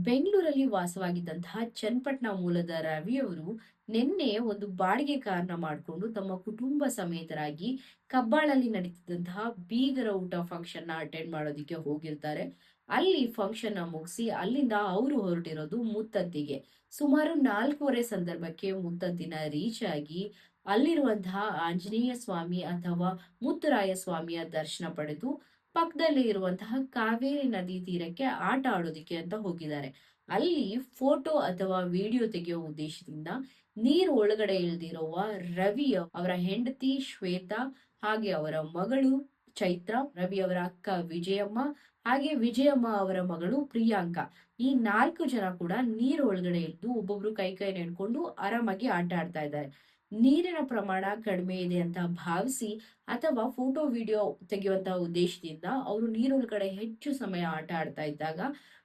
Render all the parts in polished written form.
ಬೆಂಗಳೂರಲ್ಲಿ ವಾಸವಾಗಿದ್ದಂತಹ ಚನ್ನಪಟ್ಟಣ ಮೂಲದ ರವಿಯವರು ನಿನ್ನೆ ಒಂದು ಬಾಡಿಗೆ ಕಾರನ್ನ ಮಾಡಿಕೊಂಡು ತಮ್ಮ ಕುಟುಂಬ ಸಮೇತರಾಗಿ ಕಬ್ಬಾಳಲ್ಲಿ ನಡೀತಿದ್ದಂತಹ ಬೀಗರ ಊಟ ಫಂಕ್ಷನ್ ನ ಅಟೆಂಡ್ ಮಾಡೋದಿಕ್ಕೆ ಹೋಗಿರ್ತಾರೆ. ಅಲ್ಲಿ ಫಂಕ್ಷನ್ ನ ಮುಗಿಸಿ ಅಲ್ಲಿಂದ ಅವರು ಹೊರಟಿರೋದು ಮುತ್ತದ್ದಿಗೆ. ಸುಮಾರು 4:15 ಸಂದರ್ಭಕ್ಕೆ ಮುತ್ತದ್ದಿನ ರೀಚ್ ಆಗಿ ಅಲ್ಲಿರುವಂತಹ ಆಂಜನೇಯ ಸ್ವಾಮಿ ಅಥವಾ ಮುತ್ತುರಾಯ ಸ್ವಾಮಿಯ ದರ್ಶನ ಪಡೆದು ಪಕ್ಕದಲ್ಲಿ ಇರುವಂತಹ ಕಾವೇರಿ ನದಿ ತೀರಕ್ಕೆ ಆಟ ಆಡೋದಿಕ್ಕೆ ಅಂತ ಹೋಗಿದ್ದಾರೆ. ಅಲ್ಲಿ ಫೋಟೋ ಅಥವಾ ವಿಡಿಯೋ ತೆಗೆಯೋ ಉದ್ದೇಶದಿಂದ ನೀರು ಒಳಗಡೆ ಇಳ್ದಿರುವ ರವಿ ಅವರ ಹೆಂಡತಿ ಶ್ವೇತಾ, ಹಾಗೆ ಅವರ ಮಗಳು ಚೈತ್ರ, ರವಿ ಅವರ ಅಕ್ಕ ವಿಜಯಮ್ಮ, ಹಾಗೆ ವಿಜಯಮ್ಮ ಅವರ ಮಗಳು ಪ್ರಿಯಾಂಕಾ, ಈ 4 ಜನ ಕೂಡ ನೀರು ಒಳಗಡೆ ಇದ್ದು ಒಬ್ಬೊಬ್ರು ಕೈ ಕೈ ನೆಡ್ಕೊಂಡು ಆರಾಮಾಗಿ ಆಟ ಆಡ್ತಾ ಇದ್ದಾರೆ. ನೀರಿನ ಪ್ರಮಾಣ ಕಡಿಮೆ ಇದೆ ಅಂತ ಭಾವಿಸಿ ಅಥವಾ ಫೋಟೋ ವಿಡಿಯೋ ತೆಗೆಯುವಂತಹ ಉದ್ದೇಶದಿಂದ ಅವರು ನೀರೊಳಗಡೆ ಹೆಚ್ಚು ಸಮಯ ಆಟ ಆಡ್ತಾ ಇದ್ದಾಗ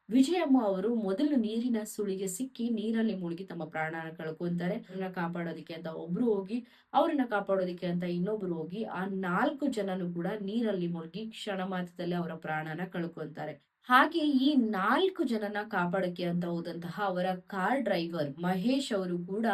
ವಿಜಯಮ್ಮ ಅವರು ಮೊದಲು ನೀರಿನ ಸುಳಿಗೆ ಸಿಕ್ಕಿ ನೀರಲ್ಲಿ ಮುಳುಗಿ ತಮ್ಮ ಪ್ರಾಣನ ಕಳ್ಕೊಂತಾರೆ. ಅವ್ರನ್ನ ಕಾಪಾಡೋದಿಕ್ಕೆ ಅಂತ ಒಬ್ರು ಹೋಗಿ, ಅವ್ರನ್ನ ಕಾಪಾಡೋದಿಕ್ಕೆ ಅಂತ ಇನ್ನೊಬ್ರು ಹೋಗಿ ಆ 4 ಜನನು ಕೂಡ ನೀರಲ್ಲಿ ಮುಳುಗಿ ಕ್ಷಣ ಮಾತ್ರದಲ್ಲಿ ಅವರ ಪ್ರಾಣನ ಕಳ್ಕೊಂತಾರೆ. ಹಾಗೆ ಈ 4 ಜನನ ಕಾಪಾಡಕ್ಕೆ ಅಂತ ಹೋದಂತಹ ಅವರ ಕಾರ್ ಡ್ರೈವರ್ ಮಹೇಶ್ ಅವರು ಕೂಡ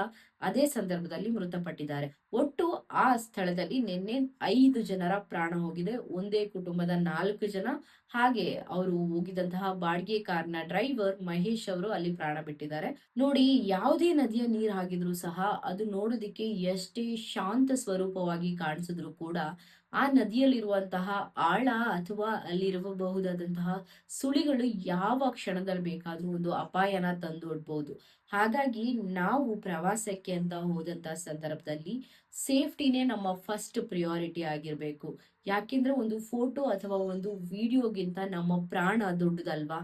ಅದೇ ಸಂದರ್ಭದಲ್ಲಿ ಮೃತಪಟ್ಟಿದ್ದಾರೆ. ಒಟ್ಟು ಆ ಸ್ಥಳದಲ್ಲಿ ನಿನ್ನೆ 5 ಜನರ ಪ್ರಾಣ ಹೋಗಿದೆ. ಒಂದೇ ಕುಟುಂಬದ 4 ಜನ, ಹಾಗೆ ಅವರು ಹೋಗಿದಂತಹ ಬಾಡಿಗೆ ಕಾರ್ನ ಡ್ರೈವರ್ ಮಹೇಶ್ ಅವರು ಅಲ್ಲಿ ಪ್ರಾಣ ಬಿಟ್ಟಿದ್ದಾರೆ. ನೋಡಿ, ಯಾವುದೇ ನದಿಯ ನೀರ್ ಹಾಗಿದ್ರು ಸಹ ಅದು ನೋಡೋದಿಕ್ಕೆ ಎಷ್ಟೇ ಶಾಂತ ಸ್ವರೂಪವಾಗಿ ಕಾಣಿಸಿದ್ರು ಕೂಡ ಆ ನದಿಯಲ್ಲಿರುವಂತಹ ಆಳ ಅಥವಾ ಅಲ್ಲಿರಬಹುದಾದಂತಹ ಸುಳಿಗಳು ಯಾವ ಕ್ಷಣದಲ್ಲಿ ಬೇಕಾದ್ರೂ ಒಂದು ಅಪಾಯನ ತಂದೊಡ್ಬಹುದು. ಹಾಗಾಗಿ ನಾವು ಪ್ರವಾಸಕ್ಕೆ ಅಂತ ಹೋದಂತ ಸಂದರ್ಭದಲ್ಲಿ ಸೇಫ್ಟಿನೇ ನಮ್ಮ ಫಸ್ಟ್ ಪ್ರಿಯಾರಿಟಿ ಆಗಿರ್ಬೇಕು. ಯಾಕೆಂದ್ರೆ ಒಂದು ಫೋಟೋ ಅಥವಾ ಒಂದು ವಿಡಿಯೋಗಿಂತ ನಮ್ಮ ಪ್ರಾಣ ದೊಡ್ಡದಲ್ವಾ?